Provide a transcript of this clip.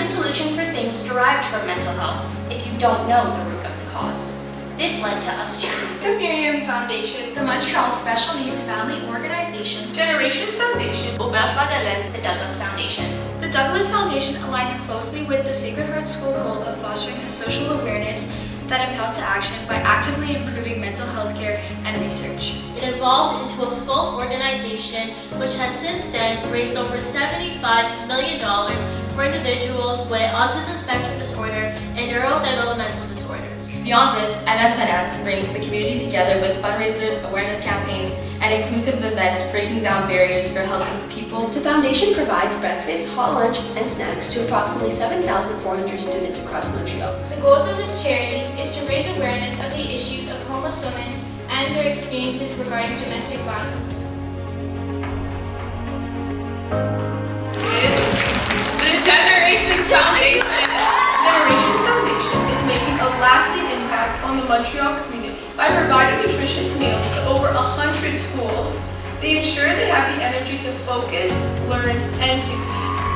solution for things derived from mental health if you don't know the root of the cause. This led to us choosing the Miriam Foundation, the Montreal Special Needs Family Organization, Generations Foundation, Auberge Madeleine, the Douglas Foundation. The Douglas Foundation aligns closely with the Sacred Heart School goal of fostering a social awareness that impels to action by actively improving mental health care and research. It evolved into a full organization which has since then raised over $75 million for individuals with autism spectrum disorder and neurodevelopmental disorders. Beyond this, MSNF brings the community together with fundraisers, awareness campaigns, and inclusive events breaking down barriers for helping people. The foundation provides breakfast, hot lunch, and snacks to approximately 7,400 students across Montreal. The goals of this charity is to raise awareness of the issues of homeless women and their experiences regarding domestic violence. The Generations Foundation. Generations Foundation is making a lasting impact on the Montreal community. By providing nutritious meals to over 100 schools, they ensure they have the energy to focus, learn, and succeed.